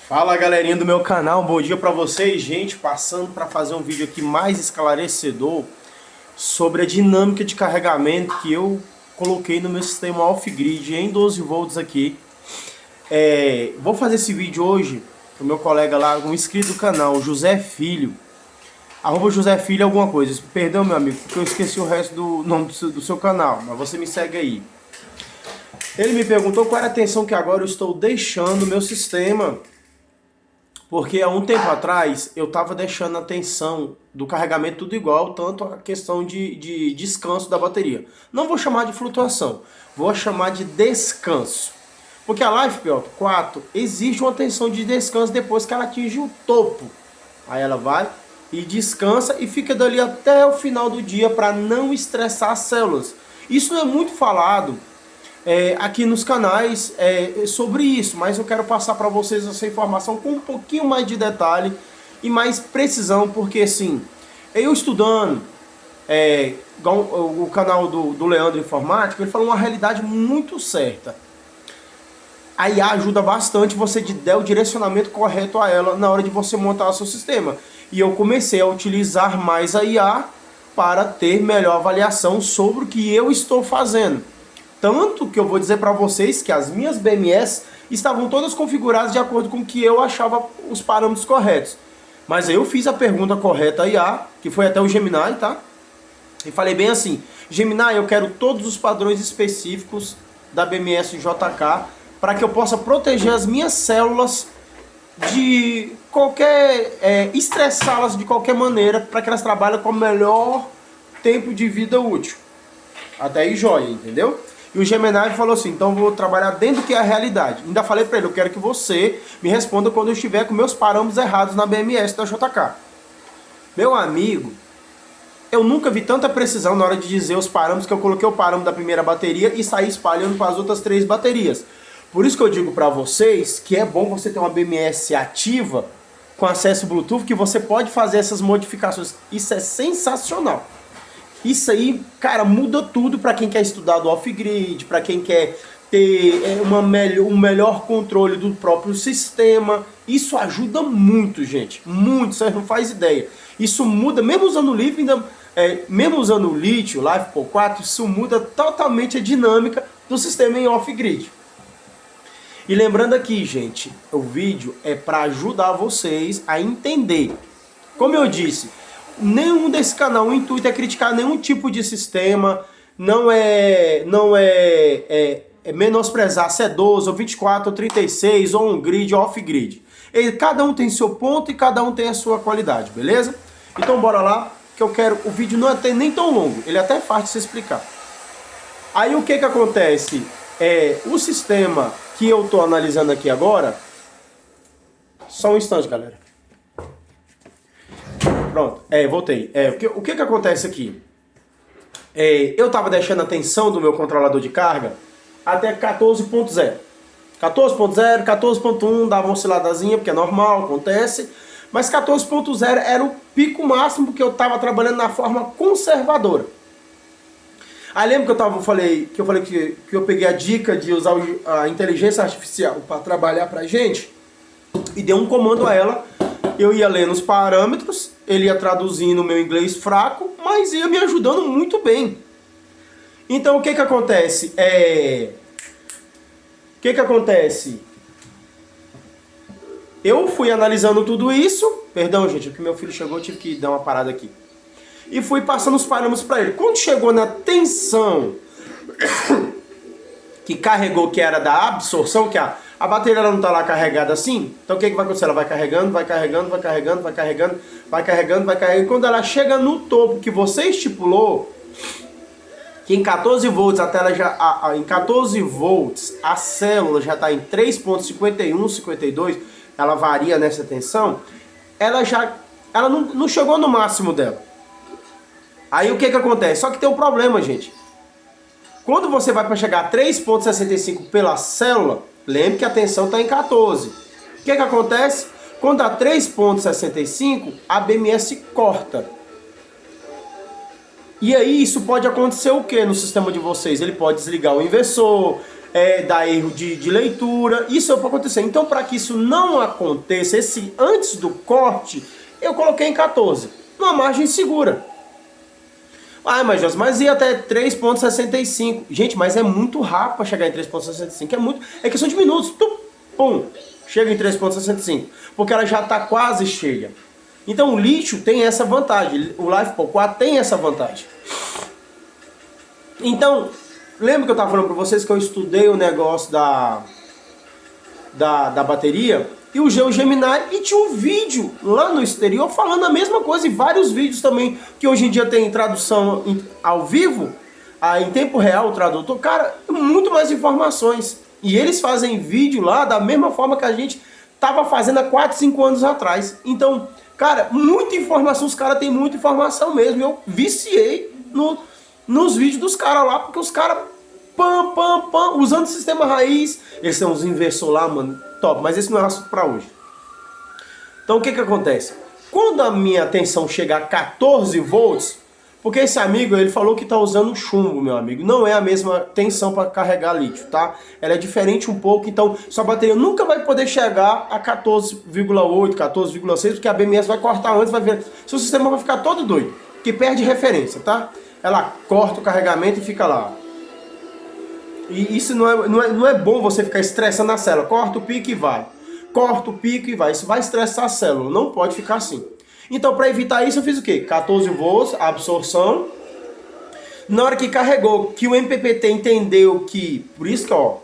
Fala galerinha do meu canal, bom dia pra vocês, gente. Passando para fazer um vídeo aqui mais esclarecedor sobre a dinâmica de carregamento que eu coloquei no meu sistema off-grid em 12 volts aqui. Vou fazer esse vídeo hoje pro meu colega lá, um inscrito do canal, José Filho. Arroba José Filho alguma coisa. Perdão, meu amigo, porque eu esqueci o resto do nome do seu canal, mas você me segue aí. Ele me perguntou qual era a tensão que agora eu estou deixando o meu sistema. Porque há um tempo atrás eu estava deixando a tensão do carregamento tudo igual, tanto a questão de descanso da bateria. Não vou chamar de flutuação, vou chamar de descanso. Porque a LifePower 4 exige uma tensão de descanso depois que ela atinge o topo. Aí ela vai e descansa e fica dali até o final do dia para não estressar as células. Isso não é muito falado aqui nos canais sobre isso, mas eu quero passar para vocês essa informação com um pouquinho mais de detalhe e mais precisão, porque assim, eu estudando o canal do Leandro Informática, ele falou uma realidade muito certa. A IA ajuda bastante você de dar o direcionamento correto a ela na hora de você montar o seu sistema. E eu comecei a utilizar mais a IA para ter melhor avaliação sobre o que eu estou fazendo. Tanto que eu vou dizer para vocês que as minhas BMS estavam todas configuradas de acordo com o que eu achava os parâmetros corretos. Mas aí eu fiz a pergunta correta à IA, que foi até o Gemini, tá? E falei bem assim: Gemini, eu quero todos os padrões específicos da BMS JK para que eu possa proteger as minhas células de qualquer... estressá-las de qualquer maneira, para que elas trabalhem com o melhor tempo de vida útil. Até aí joia, entendeu? E o Gemini falou assim: então eu vou trabalhar dentro do que é a realidade. Ainda falei para ele: eu quero que você me responda quando eu estiver com meus parâmetros errados na BMS da JK. Meu amigo, eu nunca vi tanta precisão na hora de dizer os parâmetros, que eu coloquei o parâmetro da primeira bateria e saí espalhando para as outras 3 baterias. Por isso que eu digo para vocês que é bom você ter uma BMS ativa com acesso Bluetooth, que você pode fazer essas modificações. Isso é sensacional. Isso aí, cara, muda tudo para quem quer estudar do off-grid, para quem quer ter um melhor controle do próprio sistema. Isso ajuda muito, gente. Muito, vocês não fazem ideia. Isso muda, mesmo usando o lítio, mesmo usando o lítio, LifePower 4, isso muda totalmente a dinâmica do sistema em off-grid. E lembrando aqui, gente, o vídeo é para ajudar vocês a entender. Como eu disse, nenhum desse canal, o intuito é criticar nenhum tipo de sistema, não é menosprezar se é 12 ou 24 ou 36 ou um grid ou off-grid. Cada um tem seu ponto e cada um tem a sua qualidade, beleza? Então bora lá, que eu quero... O vídeo não é nem tão longo, ele é até fácil de se explicar. Aí o que acontece? O sistema que eu estou analisando aqui agora... Só um instante, galera. Pronto, voltei. O que acontece aqui? Eu estava deixando a tensão do meu controlador de carga até 14.0. 14.0, 14.1 dava uma osciladazinha, porque é normal, acontece. Mas 14.0 era o pico máximo, que eu estava trabalhando na forma conservadora. Aí lembra que eu falei que eu peguei a dica de usar a inteligência artificial para trabalhar pra gente? E dei um comando a ela. Eu ia lendo os parâmetros, ele ia traduzindo o meu inglês fraco, mas ia me ajudando muito bem. Então o que acontece? Eu fui analisando tudo isso. Perdão, gente, porque meu filho chegou, eu tive que dar uma parada aqui. E fui passando os parâmetros para ele. Quando chegou na tensão que carregou, que era da absorção, que a bateria ela não está lá carregada assim, então o que vai acontecer? Ela vai carregando, vai carregando, vai carregando, vai carregando, vai carregando, vai carregando. Quando ela chega no topo que você estipulou, que em 14 volts, em 14 volts a célula já está em 3.51, 52, ela varia nessa tensão, ela não chegou no máximo dela. Aí o que acontece? Só que tem um problema, gente. Quando você vai para chegar a 3.65 pela célula, lembre que a tensão está em 14. O que acontece? Quando dá 3.65, a BMS corta. E aí isso pode acontecer o que no sistema de vocês? Ele pode desligar o inversor, dá erro de leitura, isso pode acontecer. Então, para que isso não aconteça, antes do corte, eu coloquei em 14, numa margem segura. Ah, mas ia até 3,65. Gente, mas é muito rápido para chegar em 3,65. É questão de minutos. Pum, chega em 3,65. Porque ela já está quase cheia. Então o lítio tem essa vantagem. O LiFePO 4 tem essa vantagem. Então, lembra que eu estava falando para vocês que eu estudei o negócio da bateria? E o Gemini, e tinha um vídeo lá no exterior falando a mesma coisa, e vários vídeos também, que hoje em dia tem tradução ao vivo, em tempo real o tradutor, cara, muito mais informações. E eles fazem vídeo lá da mesma forma que a gente estava fazendo há 4, 5 anos atrás. Então, cara, muita informação, os caras têm muita informação mesmo. Eu viciei nos vídeos dos caras lá, porque os caras, usando o sistema raiz, eles têm uns inversor lá, mano, top, mas esse não é assunto para hoje. Então o que acontece? Quando a minha tensão chega a 14 volts, porque esse amigo, ele falou que está usando chumbo, meu amigo, não é a mesma tensão para carregar lítio, tá? Ela é diferente um pouco, então sua bateria nunca vai poder chegar a 14,8, 14,6, porque a BMS vai cortar antes, vai ver, seu sistema vai ficar todo doido, que perde referência, tá? Ela corta o carregamento e fica lá. E isso não é bom você ficar estressando a célula. Corta o pico e vai. Corta o pico e vai. Isso vai estressar a célula. Não pode ficar assim. Então, para evitar isso, eu fiz o quê? 14 volts, absorção. Na hora que carregou, que o MPPT entendeu que... Por isso que, ó...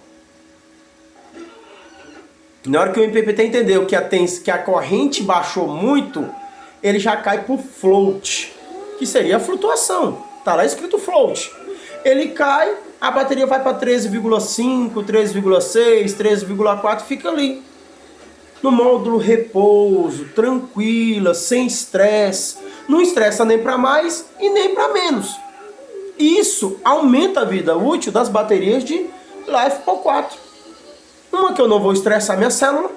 Na hora que o MPPT entendeu que a corrente baixou muito, ele já cai pro float, que seria a flutuação. Tá lá escrito float. Ele cai... A bateria vai para 13,5, 13,6, 13,4, fica ali. No módulo repouso, tranquila, sem estresse. Não estressa nem para mais e nem para menos. Isso aumenta a vida útil das baterias de LiFePO 4. Uma que eu não vou estressar minha célula.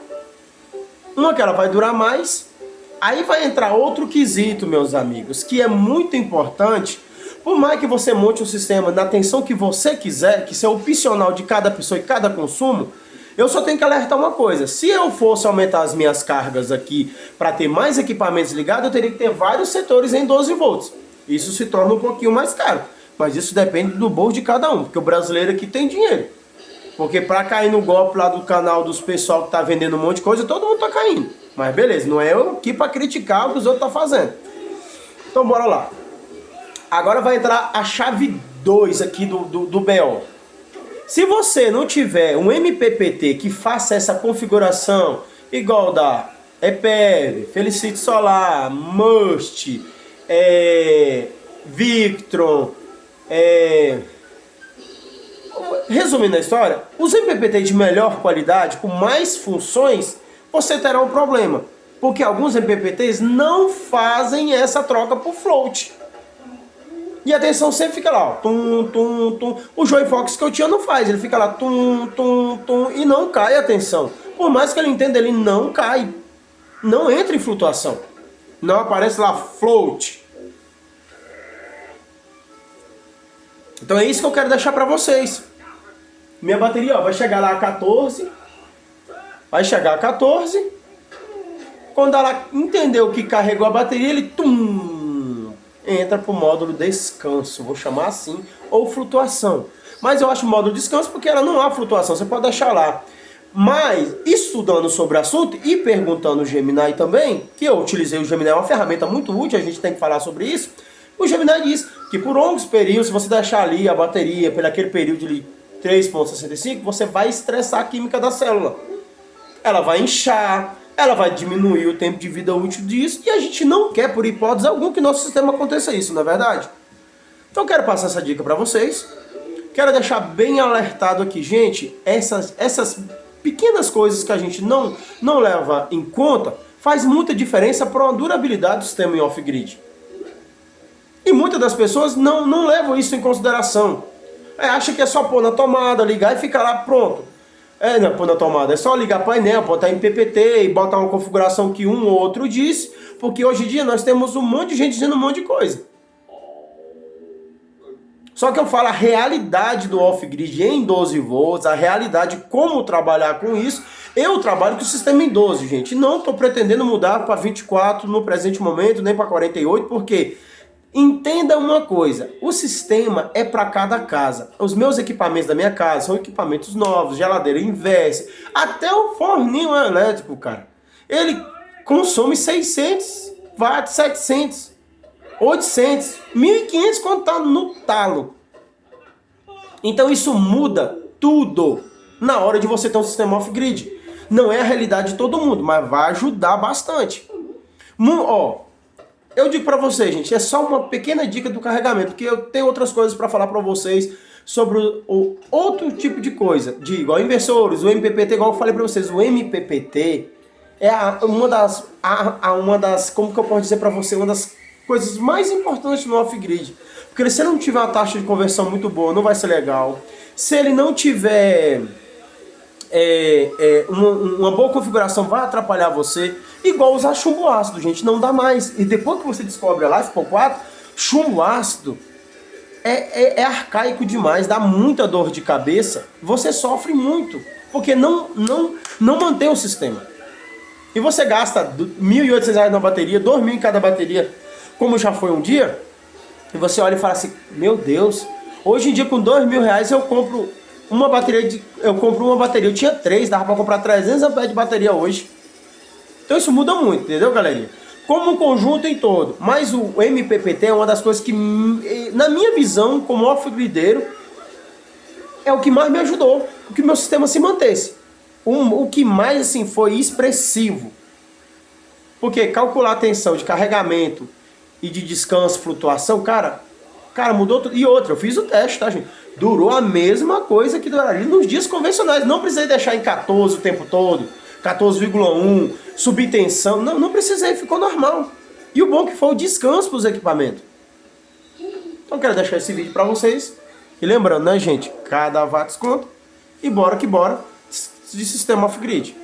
Uma que ela vai durar mais. Aí vai entrar outro quesito, meus amigos, que é muito importante. Por mais que você monte o sistema na tensão que você quiser, que isso é opcional de cada pessoa e cada consumo, eu só tenho que alertar uma coisa. Se eu fosse aumentar as minhas cargas aqui para ter mais equipamentos ligados, eu teria que ter vários setores em 12 volts. Isso se torna um pouquinho mais caro. Mas isso depende do bolso de cada um, porque o brasileiro aqui tem dinheiro. Porque para cair no golpe lá do canal dos pessoal que tá vendendo um monte de coisa, todo mundo tá caindo. Mas beleza, não é eu aqui para criticar o que os outros estão fazendo. Então bora lá. Agora vai entrar a chave 2 aqui do BO. Se você não tiver um MPPT que faça essa configuração igual da EPEV, Felicity Solar, Must, Victron, resumindo a história, os MPPT de melhor qualidade, com mais funções, você terá um problema. Porque alguns MPPTs não fazem essa troca por float. E a tensão sempre fica lá, ó, tum, tum, tum. O Joyfox que eu tinha não faz, ele fica lá, tum, tum, tum, e não cai a tensão. Por mais que ele entenda, ele não cai. Não entra em flutuação. Não aparece lá, float. Então é isso que eu quero deixar pra vocês. Minha bateria, ó, vai chegar lá a 14. Vai chegar a 14. Quando ela entendeu que carregou a bateria, ele entra para o módulo descanso, vou chamar assim, ou flutuação. Mas eu acho o módulo descanso porque ela não há flutuação, você pode deixar lá. Mas, estudando sobre o assunto e perguntando o Gemini também, que eu utilizei o Gemini, é uma ferramenta muito útil, a gente tem que falar sobre isso, o Gemini diz que por longos períodos, se você deixar ali a bateria, por aquele período de 3,65, você vai estressar a química da célula. Ela vai inchar, ela vai diminuir o tempo de vida útil disso, e a gente não quer, por hipótese alguma, que nosso sistema aconteça isso, não é verdade? Então eu quero passar essa dica para vocês. Quero deixar bem alertado aqui, gente, essas pequenas coisas que a gente não leva em conta, faz muita diferença para a durabilidade do sistema em off-grid. E muitas das pessoas não levam isso em consideração. Acha que é só pôr na tomada, ligar e ficar lá pronto. Não é pôr na tomada, é só ligar painel, botar em PPT e botar uma configuração que um ou outro disse, porque hoje em dia nós temos um monte de gente dizendo um monte de coisa. Só que eu falo a realidade do off-grid em 12 volts, a realidade como trabalhar com isso. Eu trabalho com o sistema em 12, gente. Não estou pretendendo mudar para 24 no presente momento, nem para 48, porque entenda uma coisa, o sistema é para cada casa. Os meus equipamentos da minha casa são equipamentos novos, geladeira inversa, até o forninho elétrico, cara. Ele consome 600 watts, 700. 800, 1.500 quando tá no talo. Então isso muda tudo na hora de você ter um sistema off-grid. Não é a realidade de todo mundo, mas vai ajudar bastante. Eu digo pra vocês, gente, é só uma pequena dica do carregamento, porque eu tenho outras coisas pra falar pra vocês sobre o outro tipo de coisa, de igual inversores, o MPPT, igual eu falei pra vocês, o MPPT é uma das, como que eu posso dizer pra você, uma das coisas mais importantes no off-grid. Porque se ele não tiver uma taxa de conversão muito boa, não vai ser legal. Se ele não tiver uma boa configuração, vai atrapalhar você. Igual usar chumbo ácido, gente, não dá mais. E depois que você descobre a Life Pro 4, chumbo ácido é arcaico demais, dá muita dor de cabeça. Você sofre muito, porque não mantém o sistema. E você gasta R$1.800 na bateria, R$2.000 em cada bateria, como já foi um dia, e você olha e fala assim, meu Deus, hoje em dia com R$2.000 eu compro uma bateria, eu tinha 3, dava para comprar 300 amperes de bateria hoje. Então isso muda muito, entendeu, galerinha? Como um conjunto em todo, mas o MPPT é uma das coisas que, na minha visão, como off-grideiro, é o que mais me ajudou, o que meu sistema se mantesse. O que mais assim foi expressivo, porque calcular a tensão de carregamento e de descanso, flutuação, cara, mudou tudo. E outra, eu fiz o teste, tá, gente? Durou a mesma coisa que duraria nos dias convencionais. Não precisei deixar em 14 o tempo todo, 14,1, subir tensão. Não precisei, ficou normal. E o bom que foi o descanso para os equipamentos. Então quero deixar esse vídeo para vocês. E lembrando, né, gente? Cada watts conta. E bora que bora de sistema off-grid.